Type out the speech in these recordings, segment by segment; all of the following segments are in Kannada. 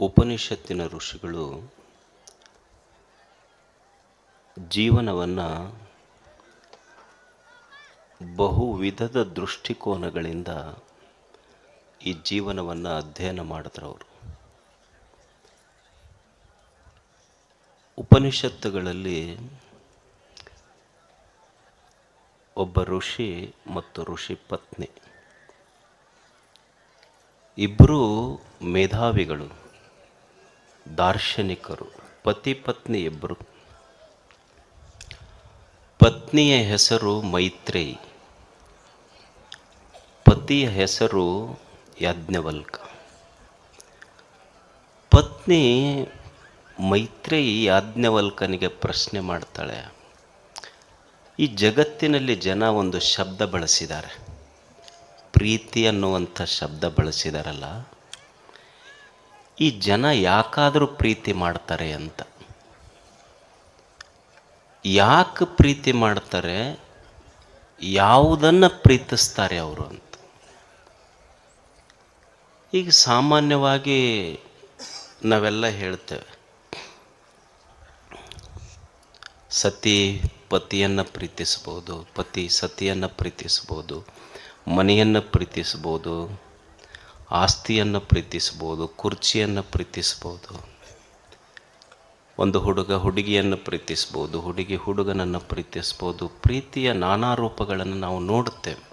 ಉಪನಿಷತ್ತಿನ ಋಷಿಗಳು ಜೀವನವನ್ನು ಬಹು ವಿಧದ ದೃಷ್ಟಿಕೋನಗಳಿಂದ ಈ ಜೀವನವನ್ನು ಅಧ್ಯಯನ ಮಾಡಿದ್ರವರು. ಉಪನಿಷತ್ತುಗಳಲ್ಲಿ ಒಬ್ಬ ಋಷಿ ಮತ್ತು ಋಷಿ ಪತ್ನಿ ಇಬ್ಬರೂ ಮೇಧಾವಿಗಳು, ದಾರ್ಶನಿಕರು. ಪತಿ ಪತ್ನಿ ಇಬ್ಬರು. ಪತ್ನಿಯ ಹೆಸರು ಮೈತ್ರೇಯಿ, ಪತಿಯ ಹೆಸರು ಯಾಜ್ಞವಲ್ಕ. ಪತ್ನಿ ಮೈತ್ರೇಯಿ ಯಾಜ್ಞವಲ್ಕನಿಗೆ ಪ್ರಶ್ನೆ ಮಾಡ್ತಾಳೆ, ಈ ಜಗತ್ತಿನಲ್ಲಿ ಜನ ಒಂದು ಶಬ್ದ ಬಳಸಿದ್ದಾರೆ, ಪ್ರೀತಿ ಅನ್ನುವಂಥ ಶಬ್ದ ಬಳಸಿದಾರಲ್ಲ, ಈ ಜನ ಯಾಕಾದರೂ ಪ್ರೀತಿ ಮಾಡ್ತಾರೆ ಅಂತ. ಯಾಕೆ ಪ್ರೀತಿ ಮಾಡ್ತಾರೆ, ಯಾವುದನ್ನು ಪ್ರೀತಿಸ್ತಾರೆ ಅವರು ಅಂತ. ಈಗ ಸಾಮಾನ್ಯವಾಗಿ ನಾವೆಲ್ಲ ಹೇಳ್ತೇವೆ, ಸತಿ ಪತಿಯನ್ನು ಪ್ರೀತಿಸ್ಬೋದು, ಪತಿ ಸತಿಯನ್ನು ಪ್ರೀತಿಸ್ಬೋದು, ಮನೆಯನ್ನು ಪ್ರೀತಿಸ್ಬೋದು, ಆಸ್ತಿಯನ್ನು ಪ್ರೀತಿಸ್ಬೋದು, ಕುರ್ಚಿಯನ್ನು ಪ್ರೀತಿಸ್ಬೋದು. ಒಂದು ಹುಡುಗ ಹುಡುಗಿಯನ್ನು ಪ್ರೀತಿಸ್ಬೋದು, ಹುಡುಗಿ ಹುಡುಗನನ್ನು ಪ್ರೀತಿಸ್ಬೋದು. ಪ್ರೀತಿಯ ನಾನಾ ರೂಪಗಳನ್ನು ನಾವು ನೋಡುತ್ತೇವೆ.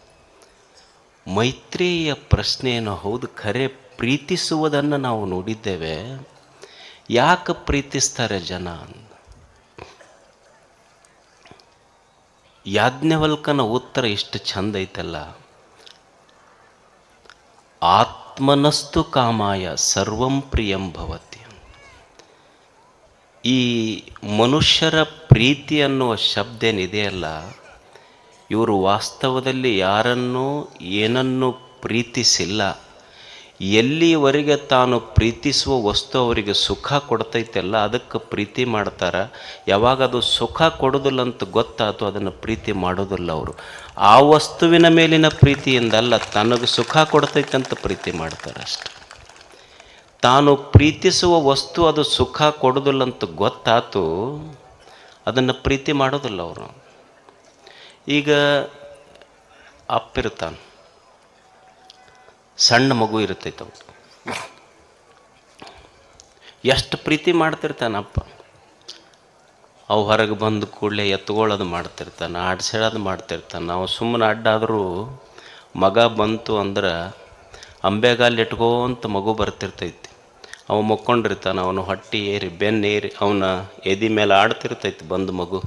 ಮೈತ್ರೇಯಿಯ ಪ್ರಶ್ನೆಯನ್ನು, ಹೌದು ಖರೆ ಪ್ರೀತಿಸುವುದನ್ನು ನಾವು ನೋಡಿದ್ದೇವೆ, ಯಾಕೆ ಪ್ರೀತಿಸ್ತಾರೆ ಜನ? ಯಾಜ್ಞವಲ್ಕನ ಉತ್ತರ ಇಷ್ಟು ಚಂದ ಐತಲ್ಲ, ಆತ್ಮನಸ್ತು ಕಾಮಾಯ ಸರ್ವಂ ಪ್ರಿಯಂ ಭವತಿ. ಈ ಮನುಷ್ಯರ ಪ್ರೀತಿ ಅನ್ನುವ ಶಬ್ದ ಏನಿದೆಯಲ್ಲ, ಇವರು ವಾಸ್ತವದಲ್ಲಿ ಯಾರನ್ನೂ ಏನನ್ನೂ ಪ್ರೀತಿಸಿಲ್ಲ. ಎಲ್ಲಿವರೆಗೆ ತಾನು ಪ್ರೀತಿಸುವ ವಸ್ತು ಅವರಿಗೆ ಸುಖ ಕೊಡ್ತೈತೆಲ್ಲ ಅದಕ್ಕೆ ಪ್ರೀತಿ ಮಾಡ್ತಾರೆ. ಯಾವಾಗ ಅದು ಸುಖ ಕೊಡೋದಿಲ್ಲ ಅಂತ ಗೊತ್ತಾಯ್ತು, ಅದನ್ನು ಪ್ರೀತಿ ಮಾಡೋದಿಲ್ಲ ಅವರು. ಆ ವಸ್ತುವಿನ ಮೇಲಿನ ಪ್ರೀತಿಯಿಂದಲ್ಲ, ತನಗೆ ಸುಖ ಕೊಡ್ತೈತೆ ಪ್ರೀತಿ ಮಾಡ್ತಾರೆ ಅಷ್ಟೆ. ತಾನು ಪ್ರೀತಿಸುವ ವಸ್ತು ಅದು ಸುಖ ಕೊಡೋದಿಲ್ಲ ಅಂತ ಗೊತ್ತಾಯ್ತು, ಅದನ್ನು ಪ್ರೀತಿ ಮಾಡೋದಿಲ್ಲ ಅವರು. ಈಗ ಅಪ್ಪಿರ್ತಾನೆ, ಸಣ್ಣ ಮಗು ಇರ್ತೈತೆ, ಅವ್ರು ಎಷ್ಟು ಪ್ರೀತಿ ಮಾಡ್ತಿರ್ತಾನಪ್ಪ. ಅವು ಹೊರಗೆ ಬಂದ ಕೂಡಲೇ ಎತ್ಕೊಳ್ಳೋದು ಮಾಡ್ತಿರ್ತಾನೆ, ಆಡ್ಸೋದು ಮಾಡ್ತಿರ್ತಾನೆ. ನಾವು ಸುಮ್ಮನೆ ಅಡ್ಡಾದರೂ ಮಗ ಬಂತು ಅಂದ್ರೆ ಅಂಬೆಗಾಲು ಇಟ್ಕೋಂತ ಮಗು ಬರ್ತಿರ್ತೈತಿ. ಅವ ಮಕ್ಕೊಂಡಿರ್ತಾನೆ, ಅವನು ಹೊಟ್ಟೆ ಏರಿ ಬೆನ್ನೇರಿ ಅವನ ಎದೆ ಮೇಲೆ ಆಡ್ತಿರ್ತೈತಿ. ಬಂದು ಮಗು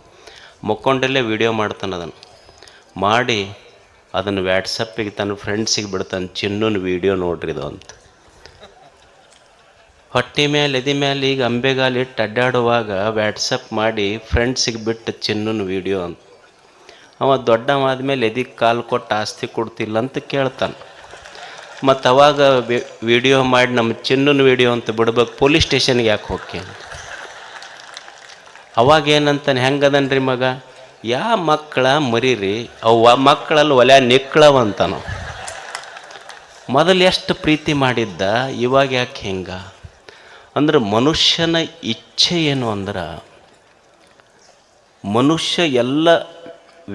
ಮಕ್ಕೊಂಡಲ್ಲೇ ವಿಡಿಯೋ ಮಾಡ್ತಾನೆ. ಅದನ್ನು ಮಾಡಿ ಅದನ್ನು ವ್ಯಾಟ್ಸಪ್ಪಿಗೆ ತನ್ನ ಫ್ರೆಂಡ್ಸಿಗೆ ಬಿಡ್ತಾನೆ, ಚಿನ್ನನ ವೀಡಿಯೋ ನೋಡ್ರಿದು ಅಂತ. ಹೊಟ್ಟೆ ಮೇಲೆ ಎದೆ ಮೇಲೆ ಈಗ ಅಂಬೆಗಾಲು ಇಟ್ಟು ಅಡ್ಡಾಡುವಾಗ ವ್ಯಾಟ್ಸಪ್ ಮಾಡಿ ಫ್ರೆಂಡ್ಸಿಗೆ ಬಿಟ್ಟು ಚಿನ್ನನ ವೀಡಿಯೋ ಅಂತ. ಅವ ದೊಡ್ಡವಾದ್ಮೇಲೆ ಎದಿಗೆ ಕಾಲು ಕೊಟ್ಟು ಆಸ್ತಿ ಕೊಡ್ತಿಲ್ಲ ಅಂತ ಕೇಳ್ತಾನೆ. ಮತ್ತು ಅವಾಗ ವಿಡಿಯೋ ಮಾಡಿ ನಮ್ಮ ಚಿನ್ನನ ವೀಡಿಯೋ ಅಂತ ಬಿಡ್ಬೇಕು, ಪೊಲೀಸ್ ಸ್ಟೇಷನ್ಗೆ ಯಾಕೆ ಹೋಗಿ ಅಂತ. ಅವಾಗ ಏನಂತಾನೆ, ಹೆಂಗದನ್ರಿ ಮಗ, ಯಾ ಮಕ್ಕಳ ಮರೀರಿ, ಅವು ಮಕ್ಕಳಲ್ಲಿ ಒಲೆ ನಿಕ್ಕಳವಂತಾನು. ಮೊದಲು ಎಷ್ಟು ಪ್ರೀತಿ ಮಾಡಿದ್ದ, ಇವಾಗ ಯಾಕೆ ಹಿಂಗ ಅಂದ್ರೆ, ಮನುಷ್ಯನ ಇಚ್ಛೆ ಏನು ಅಂದ್ರೆ, ಮನುಷ್ಯ ಎಲ್ಲ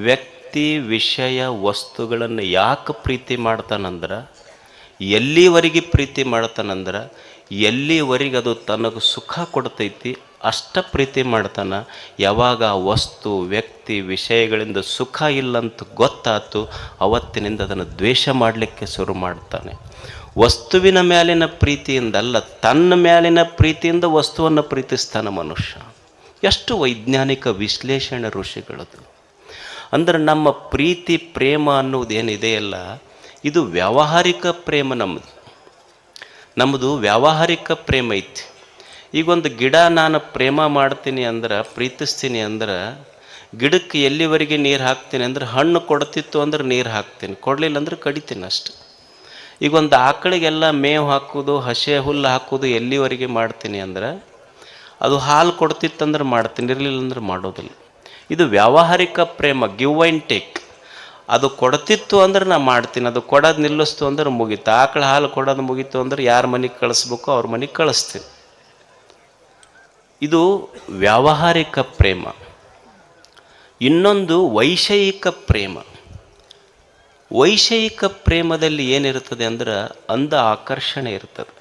ವ್ಯಕ್ತಿ ವಿಷಯ ವಸ್ತುಗಳನ್ನು ಯಾಕೆ ಪ್ರೀತಿ ಮಾಡ್ತಾನಂದ್ರೆ, ಎಲ್ಲಿವರೆಗೆ ಪ್ರೀತಿ ಮಾಡ್ತಾನಂದ್ರೆ, ಎಲ್ಲಿವರೆಗೆ ಅದು ತನಗೆ ಸುಖ ಕೊಡ್ತೈತಿ ಅಷ್ಟ ಪ್ರೀತಿ ಮಾಡ್ತಾನೆ. ಯಾವಾಗ ಆ ವಸ್ತು ವ್ಯಕ್ತಿ ವಿಷಯಗಳಿಂದ ಸುಖ ಇಲ್ಲಂತ ಗೊತ್ತಾಯ್ತು, ಅವತ್ತಿನಿಂದ ಅದನ್ನು ದ್ವೇಷ ಮಾಡಲಿಕ್ಕೆ ಶುರು ಮಾಡ್ತಾನೆ. ವಸ್ತುವಿನ ಮೇಲಿನ ಪ್ರೀತಿಯಿಂದಲ್ಲ, ತನ್ನ ಮೇಲಿನ ಪ್ರೀತಿಯಿಂದ ವಸ್ತುವನ್ನು ಪ್ರೀತಿಸ್ತಾನೆ ಮನುಷ್ಯ. ಎಷ್ಟು ವೈಜ್ಞಾನಿಕ ವಿಶ್ಲೇಷಣೆ ಋಷಿಗಳದು. ಅಂದರೆ ನಮ್ಮ ಪ್ರೀತಿ ಪ್ರೇಮ ಅನ್ನೋದೇನಿದೆಯಲ್ಲ, ಇದು ವ್ಯಾವಹಾರಿಕ ಪ್ರೇಮ. ನಮ್ಮದು ವ್ಯಾವಹಾರಿಕ ಪ್ರೇಮ ಐತಿ. ಈಗೊಂದು ಗಿಡ ನಾನು ಪ್ರೇಮ ಮಾಡ್ತೀನಿ ಅಂದ್ರೆ, ಪ್ರೀತಿಸ್ತೀನಿ ಅಂದ್ರೆ, ಗಿಡಕ್ಕೆ ಎಲ್ಲಿವರೆಗೆ ನೀರು ಹಾಕ್ತೀನಿ ಅಂದ್ರೆ, ಹಣ್ಣು ಕೊಡ್ತಿತ್ತು ಅಂದ್ರೆ ನೀರು ಹಾಕ್ತೀನಿ, ಕೊಡಲಿಲ್ಲ ಅಂದ್ರೆ ಕಡಿತೀನಿ ಅಷ್ಟೆ. ಈಗೊಂದು ಆಕಳಿಗೆಲ್ಲ ಮೇವು ಹಾಕೋದು, ಹಸೆ ಹುಲ್ಲು ಹಾಕೋದು ಎಲ್ಲಿವರೆಗೆ ಮಾಡ್ತೀನಿ ಅಂದ್ರೆ, ಅದು ಹಾಲು ಕೊಡ್ತಿತ್ತಂದ್ರೆ ಮಾಡ್ತೀನಿ, ಇರಲಿಲ್ಲ ಅಂದ್ರೆ ಮಾಡೋದಿಲ್ಲ. ಇದು ವ್ಯಾವಹಾರಿಕ ಪ್ರೇಮ, ಗಿವ್ ಆ್ಯಂಡ್ ಟೇಕ್. ಅದು ಕೊಡ್ತಿತ್ತು ಅಂದ್ರೆ ನಾ ಮಾಡ್ತೀನಿ, ಅದು ಕೊಡೋದು ನಿಲ್ಲಿಸ್ತು ಅಂದ್ರೆ ಮುಗೀತು. ಆಕಳ ಹಾಲು ಕೊಡೋದು ಮುಗೀತು ಅಂದ್ರೆ ಯಾರ ಮನೆಗೆ ಕಳಿಸ್ಬೇಕು ಅವ್ರ ಮನೆಗೆ ಕಳಿಸ್ತೀನಿ. ಇದು ವ್ಯಾವಹಾರಿಕ ಪ್ರೇಮ. ಇನ್ನೊಂದು ವೈಷಯಿಕ ಪ್ರೇಮ. ವೈಷಯಿಕ ಪ್ರೇಮದಲ್ಲಿ ಏನಿರ್ತದೆ ಅಂದ್ರೆ ಅಂದ ಆಕರ್ಷಣೆ ಇರ್ತದೆ.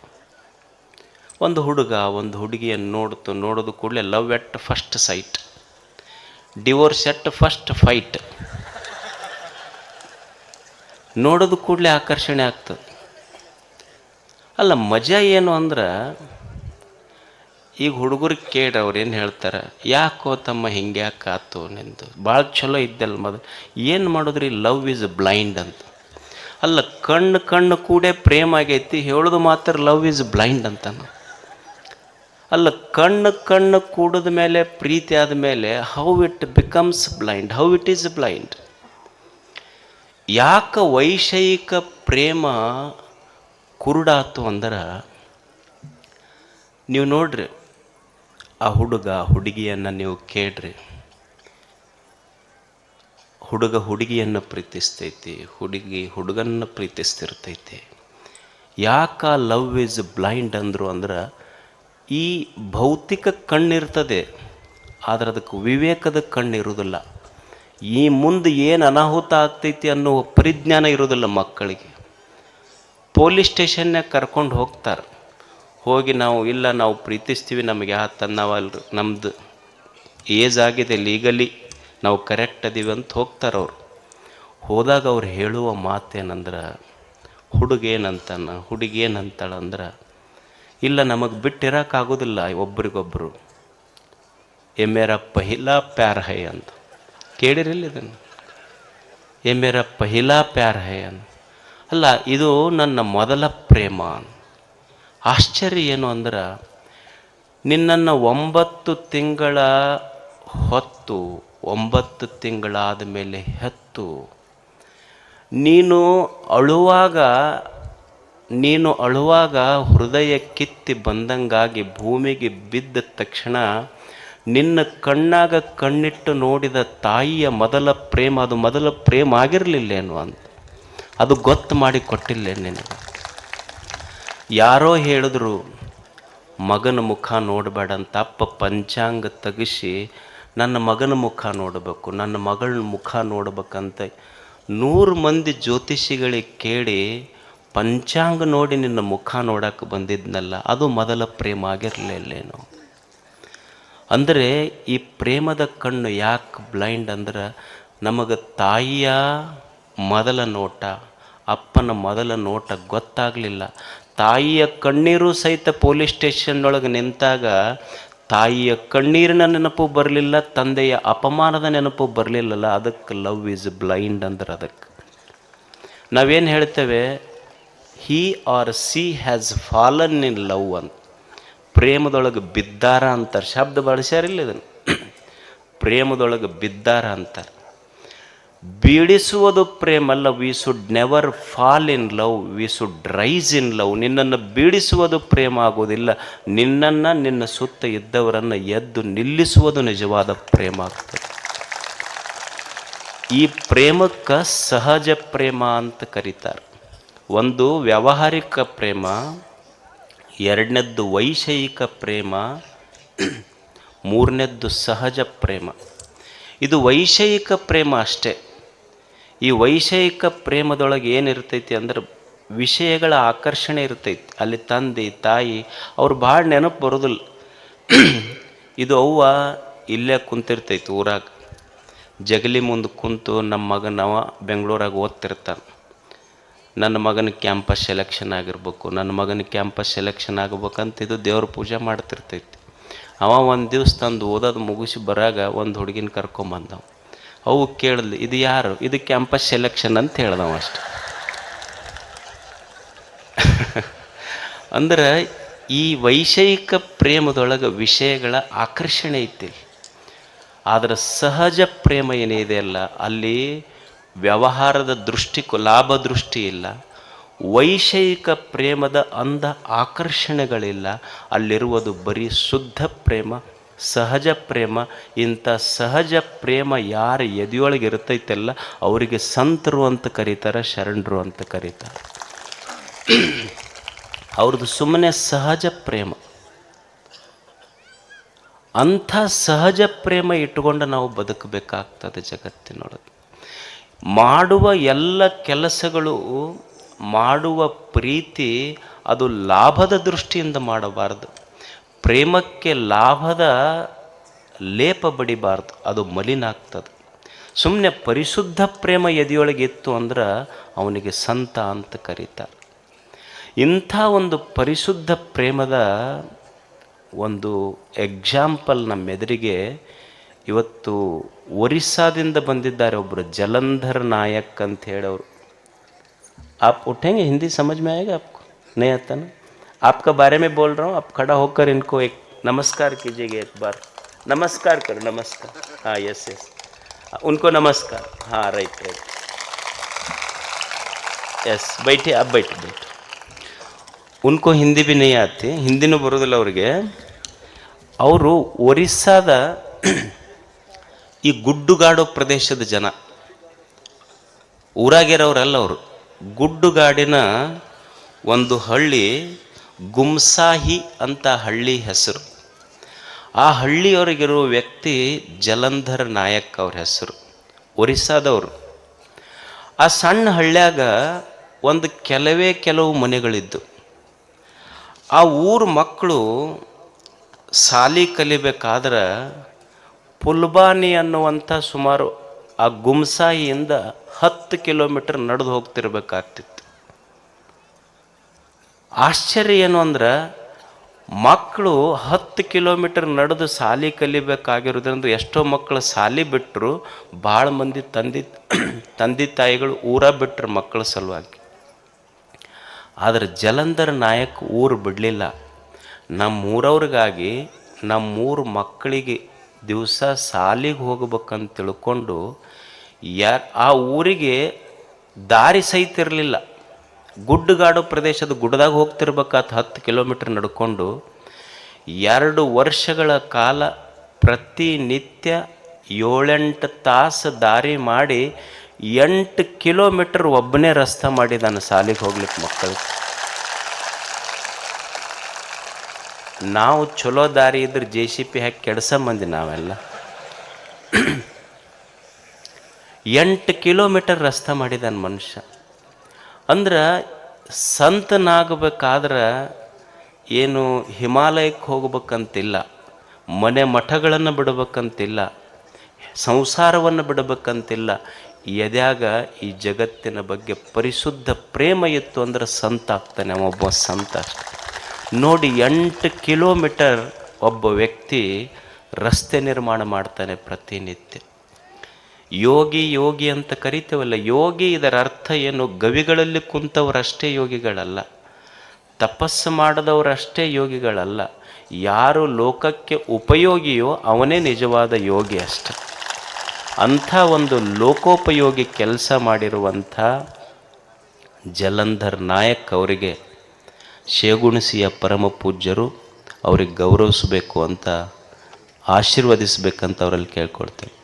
ಒಂದು ಹುಡುಗ ಒಂದು ಹುಡುಗಿಯನ್ನು ನೋಡೋದು ಕೂಡಲೇ love at first sight, divorce at first fight. ನೋಡೋದು ಕೂಡಲೇ ಆಕರ್ಷಣೆ ಆಗ್ತದೆ. ಅಲ್ಲ, ಮಜಾ ಏನು ಅಂದ್ರೆ, ಈಗ ಹುಡುಗರಿಗೆ ಕೇಳ್ರಿ ಅವ್ರು ಏನು ಹೇಳ್ತಾರೆ, ಯಾಕೋ ತಮ್ಮ ಹಿಂಗೆ ಯಾಕೆ ಆತು ನಿಂದು, ಭಾಳ ಚಲೋ ಇದ್ದಲ್ಲ ಮೊದಲು, ಏನು ಮಾಡಿದ್ರಿ, ಲವ್ ಈಸ್ ಬ್ಲೈಂಡ್ ಅಂತ. ಅಲ್ಲ, ಕಣ್ಣು ಕೂಡೇ ಪ್ರೇಮ ಆಗೈತಿ, ಹೇಳೋದು ಮಾತ್ರ ಲವ್ ಈಸ್ ಬ್ಲೈಂಡ್ ಅಂತಾನೆ. ಅಲ್ಲ, ಕಣ್ಣು ಕೂಡಿದ ಮೇಲೆ, ಪ್ರೀತಿ ಆದಮೇಲೆ how it becomes blind, how it is blind. ಯಾಕೆ ವೈಷಯಿಕ ಪ್ರೇಮ ಕುರುಡಾತು ಅಂದ್ರೆ, ನೀವು ನೋಡ್ರಿ, ಆ ಹುಡುಗ ಹುಡುಗಿಯನ್ನು ನೀವು ಕೇಳ್ರಿ, ಹುಡುಗ ಹುಡುಗಿಯನ್ನು ಪ್ರೀತಿಸ್ತೈತಿ, ಹುಡುಗಿ ಹುಡುಗನ್ನು ಪ್ರೀತಿಸ್ತಿರ್ತೈತಿ. ಯಾಕೆ ಲವ್ ಈಸ್ ಬ್ಲೈಂಡ್ ಅಂದರು ಅಂದ್ರೆ, ಈ ಭೌತಿಕ ಕಣ್ಣಿರ್ತದೆ, ಆದರೆ ಅದಕ್ಕೆ ವಿವೇಕದ ಕಣ್ಣಿರುವುದಿಲ್ಲ. ಈ ಮುಂದೆ ಏನು ಅನಾಹುತ ಆಗ್ತೈತಿ ಅನ್ನೋ ಪರಿಜ್ಞಾನ ಇರೋದಿಲ್ಲ ಮಕ್ಕಳಿಗೆ. ಪೊಲೀಸ್ ಸ್ಟೇಷನ್ನಾಗ ಕರ್ಕೊಂಡು ಹೋಗ್ತಾರೆ, ಹೋಗಿ ನಾವು ಪ್ರೀತಿಸ್ತೀವಿ, ನಮಗೆ ನಾವಲ್ರಿ, ನಮ್ಮದು ಏಜ್ ಆಗಿದೆ, ಲೀಗಲಿ ನಾವು ಕರೆಕ್ಟ್ ಅದೀವಿ ಅಂತ ಹೋಗ್ತಾರೆ ಅವರು. ಹೋದಾಗ ಅವ್ರು ಹೇಳುವ ಮಾತೇನಂದ್ರೆ, ಹುಡುಗೇನಂತಾನ ಹುಡುಗಿ ಏನಂತಾಳಂದ್ರೆ, ಇಲ್ಲ ನಮಗೆ ಬಿಟ್ಟಿರೋಕ್ಕಾಗೋದಿಲ್ಲ ಒಬ್ರಿಗೊಬ್ಬರು, ಎ ಮೇರಾ ಪಹಿಲಾ ಪ್ಯಾರ್ ಹೈ ಅಂತ. ಕೇಳಿರಿಲ್ಲ ಇದನ್ನು, ಎ ಮೇರಾ ಪಹಿಲಾ ಪ್ಯಾರ್ ಹೈ ಅಂತ. ಅಲ್ಲ, ಇದು ನನ್ನ ಮೊದಲ ಪ್ರೇಮ. ಆಶ್ಚರ್ಯ ಏನು ಅಂದ್ರೆ, ನಿನ್ನನ್ನು 9 ತಿಂಗಳ ಹೊತ್ತು, 9 ತಿಂಗಳಾದ ಮೇಲೆ ಹೆತ್ತು, ನೀನು ಅಳುವಾಗ ಹೃದಯ ಕಿತ್ತಿ ಬಂದಂಗಾಗಿ ಭೂಮಿಗೆ ಬಿದ್ದ ತಕ್ಷಣ ನಿನ್ನ ಕಣ್ಣಾಗ ಕಣ್ಣಿಟ್ಟು ನೋಡಿದ ತಾಯಿಯ ಮೊದಲ ಪ್ರೇಮ, ಅದು ಮೊದಲ ಪ್ರೇಮ ಆಗಿರಲಿಲ್ಲೇನು ಅಂತ, ಅದು ಗೊತ್ತು ಮಾಡಿ ಕೊಟ್ಟಿಲ್ಲ ನಿನಗೆ. ಯಾರೋ ಹೇಳಿದ್ರು ಮಗನ ಮುಖ ನೋಡಬೇಡ ಅಂತ, ಅಪ್ಪ ಪಂಚಾಂಗ ತೆಗಿಸಿ ನನ್ನ ಮಗನ ಮುಖ ನೋಡಬೇಕು, ನನ್ನ ಮಗಳ ಮುಖ ನೋಡ್ಬೇಕಂತ 100 ಮಂದಿ ಜ್ಯೋತಿಷಿಗಳಿಗೆ ಕೇಳಿ ಪಂಚಾಂಗ ನೋಡಿ ನಿನ್ನ ಮುಖ ನೋಡಕ್ಕೆ ಬಂದಿದ್ನಲ್ಲ, ಅದು ಮೊದಲ ಪ್ರೇಮ ಆಗಿರಲಿಲ್ಲೇನು. ಅಂದರೆ ಈ ಪ್ರೇಮದ ಕಣ್ಣು ಯಾಕೆ ಬ್ಲೈಂಡ್ ಅಂದ್ರೆ, ನಮಗೆ ತಾಯಿಯ ಮೊದಲ ನೋಟ, ಅಪ್ಪನ ಮೊದಲ ನೋಟ ಗೊತ್ತಾಗಲಿಲ್ಲ. ತಾಯಿಯ ಕಣ್ಣೀರು ಸಹಿತ ಪೊಲೀಸ್ ಸ್ಟೇಷನ್ನೊಳಗೆ ನಿಂತಾಗ ತಾಯಿಯ ಕಣ್ಣೀರಿನ ನೆನಪು ಬರಲಿಲ್ಲ, ತಂದೆಯ ಅಪಮಾನದ ನೆನಪು ಬರಲಿಲ್ಲಲ್ಲ, ಅದಕ್ಕೆ ಲವ್ ಈಸ್ ಬ್ಲೈಂಡ್ ಅಂದ್ರೆ. ಅದಕ್ಕೆ ನಾವೇನು ಹೇಳ್ತೇವೆ, he R C has fallen in love ಅಂತ, ಪ್ರೇಮದೊಳಗೆ ಬಿದ್ದಾರ ಅಂತಾರೆ. ಶಬ್ದ ಬಳಸ್ಯಾರಿಲ್ಲ ಇದನ್ನು, ಪ್ರೇಮದೊಳಗೆ ಬಿದ್ದಾರ ಅಂತಾರೆ. ಬೀಳಿಸುವುದು ಪ್ರೇಮ ಅಲ್ಲ. We should never fall in love, we should rise in love. ನಿನ್ನನ್ನು ಬೀಳಿಸುವುದು ಪ್ರೇಮ ಆಗೋದಿಲ್ಲ, ನಿನ್ನ ಸುತ್ತ ಇದ್ದವರನ್ನು ಎದ್ದು ನಿಲ್ಲಿಸುವುದು ನಿಜವಾದ ಪ್ರೇಮ ಆಗ್ತದೆ. ಈ ಪ್ರೇಮಕ್ಕೆ ಸಹಜ ಪ್ರೇಮ ಅಂತ ಕರೀತಾರೆ. ಒಂದು ವ್ಯಾವಹಾರಿಕ ಪ್ರೇಮ, ಎರಡನೇದ್ದು ವೈಷಯಿಕ ಪ್ರೇಮ, ಮೂರನೇದ್ದು ಸಹಜ ಪ್ರೇಮ. ಇದು ವೈಷಯಿಕ ಪ್ರೇಮ ಅಷ್ಟೇ. ಈ ವೈಷಯಿಕ ಪ್ರೇಮದೊಳಗೆ ಏನಿರ್ತೈತಿ ಅಂದ್ರೆ, ವಿಷಯಗಳ ಆಕರ್ಷಣೆ ಇರ್ತೈತಿ. ಅಲ್ಲಿ ತಂದೆ ತಾಯಿ ಅವ್ರು ಭಾಳ ನೆನಪು ಬರೋದಿಲ್ಲ. ಇದು ಅವ್ವ ಇಲ್ಲೇ ಕುಂತಿರ್ತೈತಿ ಊರಾಗ, ಜಗಲಿ ಮುಂದೆ ಕುಂತು ನಮ್ಮ ಮಗನವ ಬೆಂಗಳೂರಾಗ ಓದ್ತಿರ್ತಾನೆ. ನನ್ನ ಮಗನ ಕ್ಯಾಂಪಸ್ ಸೆಲೆಕ್ಷನ್ ಆಗಿರ್ಬೇಕು, ನನ್ನ ಮಗನ ಕ್ಯಾಂಪಸ್ ಸೆಲೆಕ್ಷನ್ ಆಗ್ಬೇಕಂತ ಇದು ದೇವ್ರ ಪೂಜೆ ಮಾಡ್ತಿರ್ತೈತಿ. ಅವ ಒಂದು ದಿವ್ಸ ತಂದು ಓದೋದು ಮುಗಿಸಿ ಬರಾಗ ಒಂದು ಹುಡುಗಿನ ಕರ್ಕೊಂಬಂದವ. ಅವು ಕೇಳಿದ್ಲು, ಇದು ಯಾರು, ಇದು ಕ್ಯಾಂಪಸ್ ಸೆಲೆಕ್ಷನ್ ಅಂತ ಹೇಳ್ದವ ಅಷ್ಟೆ. ಅಂದ್ರೆ ಈ ವೈಷಯಿಕ ಪ್ರೇಮದೊಳಗೆ ವಿಷಯಗಳ ಆಕರ್ಷಣೆ ಐತಿ. ಆದರೆ ಸಹಜ ಪ್ರೇಮ ಏನಿದೆ ಅಲ್ಲ, ಅಲ್ಲಿ ವ್ಯವಹಾರದ ಲಾಭ ದೃಷ್ಟಿ ಇಲ್ಲ. ವೈಷಯಿಕ ಪ್ರೇಮದ ಅಂದ ಆಕರ್ಷಣೆಗಳಿಲ್ಲ. ಅಲ್ಲಿರುವುದು ಬರೀ ಶುದ್ಧ ಪ್ರೇಮ, ಸಹಜ ಪ್ರೇಮ. ಇಂಥ ಸಹಜ ಪ್ರೇಮ ಯಾರ ಎದೆಯೊಳಗೆ ಇರ್ತೈತೆಲ್ಲ ಅವರಿಗೆ ಸಂತರು ಅಂತ ಕರೀತಾರೆ, ಶರಣರು ಅಂತ ಕರೀತಾರೆ. ಅವ್ರದ್ದು ಸುಮ್ಮನೆ ಸಹಜ ಪ್ರೇಮ. ಅಂಥ ಸಹಜ ಪ್ರೇಮ ಇಟ್ಟುಕೊಂಡು ನಾವು ಬದುಕಬೇಕಾಗ್ತದೆ ಜಗತ್ತಿನೊಳಗೆ. ಮಾಡುವ ಎಲ್ಲ ಕೆಲಸಗಳು, ಮಾಡುವ ಪ್ರೀತಿ ಅದು ಲಾಭದ ದೃಷ್ಟಿಯಿಂದ ಮಾಡಬಾರ್ದು. ಪ್ರೇಮಕ್ಕೆ ಲಾಭದ ಲೇಪ ಬಡಿಬಾರ್ದು, ಅದು ಮಲಿನ ಆಗ್ತದೆ. ಸುಮ್ಮನೆ ಪರಿಶುದ್ಧ ಪ್ರೇಮ ಎದೆಯೊಳಗೆ ಇತ್ತು ಅಂದ್ರೆ ಅವನಿಗೆ ಸಂತ ಅಂತ ಕರೀತಾರೆ. ಇಂಥ ಒಂದು ಪರಿಶುದ್ಧ ಪ್ರೇಮದ ಒಂದು ಎಕ್ಸಾಂಪಲ್ ನಮ್ಮೆದುರಿಗೆ ಇವತ್ತು ಒರಿಸ್ಸಾದಿಂದ ಬಂದಿದ್ದಾರೆ ಒಬ್ಬರು, ಜಲಂಧರ್ ನಾಯಕ್ ಅಂತ ಹೇಳೋರು. आप उठेंगे? हिंदी समझ में आएगा आपको? नहीं आता ना? आपका बारे में बोल रहा हूँ. आप खड़ा होकर इनको एक नमस्कार कीजिएगा एक बार. नमस्कार करो, नमस्कार. हाँ, यस यस, उनको नमस्कार. हाँ, राइट राइट, यस. बैठे, आप बैठे बैठे. उनको हिंदी भी नहीं आती, ಹಿಂದಿನೂ ಬರೋದಿಲ್ಲ ಅವ್ರಿಗೆ. ಅವರು ಒರಿಸ್ಸಾದ ಈ ಗುಡ್ಡುಗಾಡು ಪ್ರದೇಶದ ಜನ, ಊರಾಗಿರೋರಲ್ಲ ಅವರು. ಗುಡ್ಡುಗಾಡಿನ ಒಂದು ಹಳ್ಳಿ ಗುಮ್ಸಾಹಿ ಅಂತ ಹಳ್ಳಿ ಹೆಸರು. ಆ ಹಳ್ಳಿಯವರಿಗಿರುವ ವ್ಯಕ್ತಿ ಜಲಂಧರ್ ನಾಯಕ್ ಅವ್ರ ಹೆಸರು, ಒರಿಸ್ಸಾದವರು. ಆ ಸಣ್ಣ ಹಳ್ಳ್ಯಾಗ ಒಂದು ಕೆಲವು ಮನೆಗಳಿದ್ದು. ಆ ಊರ ಮಕ್ಕಳು ಸಾಲಿ ಕಲಿಬೇಕಾದ್ರೆ ಪುಲ್ಬಾನಿ ಅನ್ನುವಂಥ ಸುಮಾರು ಆ ಗುಮ್ಸಾಯಿಯಿಂದ 10 ಕಿಲೋಮೀಟರ್ ನಡೆದು ಹೋಗ್ತಿರ್ಬೇಕಾಗ್ತಿತ್ತು. ಆಶ್ಚರ್ಯ ಏನು ಅಂದ್ರೆ, ಮಕ್ಕಳು 10 ಕಿಲೋಮೀಟರ್ ನಡೆದು ಸಾಲಿ ಕಲಿಬೇಕಾಗಿರೋದ್ರಿಂದ ಎಷ್ಟೋ ಮಕ್ಕಳು ಸಾಲಿ ಬಿಟ್ಟರು. ಭಾಳ ಮಂದಿ ತಂದೆ ತಾಯಿಗಳು ಊರ ಬಿಟ್ಟರು ಮಕ್ಕಳ ಸಲುವಾಗಿ. ಆದರೆ ಜಲಂಧರ್ ನಾಯಕ್ ಊರು ಬಿಡಲಿಲ್ಲ. ನಮ್ಮೂರವ್ರಿಗಾಗಿ, ನಮ್ಮೂರು ಮಕ್ಕಳಿಗೆ ದಿವಸ ಸಾಲಿಗೆ ಹೋಗ್ಬೇಕಂತ ತಿಳ್ಕೊಂಡು ಆ ಊರಿಗೆ ದಾರಿ ಸಹಿತ ಇರಲಿಲ್ಲ. ಗುಡ್ಡುಗಾಡು ಪ್ರದೇಶದ ಗುಡ್ಡದಾಗ ಹೋಗ್ತಿರ್ಬೇಕಾತ 10 ಕಿಲೋಮೀಟರ್ ನಡ್ಕೊಂಡು 2 ವರ್ಷಗಳ ಕಾಲ ಪ್ರತಿನಿತ್ಯ 7-8 ತಾಸು ದಾರಿ ಮಾಡಿ 8 ಕಿಲೋಮೀಟರ್ ಒಬ್ಬನೇ ರಸ್ತೆ ಮಾಡಿದಾನೆ ಸಾಲಿಗೆ ಹೋಗ್ಲಿಕ್ಕೆ ಮಕ್ಕಳಿಗೆ. ನಾವು ಚಲೋ ದಾರಿ ಇದ್ರೆ JCP ಹಾಕಿ ಕೆಡ್ಸ ಮಂದಿ ನಾವೆಲ್ಲ. 8 ಕಿಲೋಮೀಟರ್ ರಸ್ತೆ ಮಾಡಿದಾನೆ ಮನುಷ್ಯ. ಅಂದ್ರೆ ಸಂತನಾಗಬೇಕಾದ್ರೆ ಏನು ಹಿಮಾಲಯಕ್ಕೆ ಹೋಗ್ಬೇಕಂತಿಲ್ಲ, ಮನೆ ಮಠಗಳನ್ನು ಬಿಡಬೇಕಂತಿಲ್ಲ, ಸಂಸಾರವನ್ನು ಬಿಡಬೇಕಂತಿಲ್ಲ. ಎದ್ಯಾಗ ಈ ಜಗತ್ತಿನ ಬಗ್ಗೆ ಪರಿಶುದ್ಧ ಪ್ರೇಮ ಇತ್ತು ಅಂದ್ರೆ ಸಂತ ಆಗ್ತಾನೆ, ಒಬ್ಬ ಸಂತ ಅಷ್ಟೆ. ನೋಡಿ, 8 ಕಿಲೋಮೀಟರ್ ಒಬ್ಬ ವ್ಯಕ್ತಿ ರಸ್ತೆ ನಿರ್ಮಾಣ ಮಾಡ್ತಾನೆ ಪ್ರತಿನಿತ್ಯ. ಯೋಗಿ ಅಂತ ಕರಿತೇವಲ್ಲ, ಯೋಗಿ ಇದರ ಅರ್ಥ ಏನು? ಗವಿಗಳಲ್ಲಿ ಕುಂತವರಷ್ಟೇ ಯೋಗಿಗಳಲ್ಲ, ತಪಸ್ಸು ಮಾಡಿದವರಷ್ಟೇ ಯೋಗಿಗಳಲ್ಲ. ಯಾರು ಲೋಕಕ್ಕೆ ಉಪಯೋಗಿಯೋ ಅವನೇ ನಿಜವಾದ ಯೋಗಿ ಅಷ್ಟೆ. ಅಂಥ ಒಂದು ಲೋಕೋಪಯೋಗಿ ಕೆಲಸ ಮಾಡಿರುವಂಥ ಜಲಂಧರ್ ನಾಯಕ್ ಅವರಿಗೆ ಶೇಗುಣಸಿಯ ಪರಮ ಪೂಜ್ಯರು ಅವ್ರಿಗೆ ಗೌರವಿಸಬೇಕು ಅಂತ, ಆಶೀರ್ವದಿಸಬೇಕಂತ ಅವರಲ್ಲಿ ಕೇಳ್ಕೊಳ್ತೇವೆ.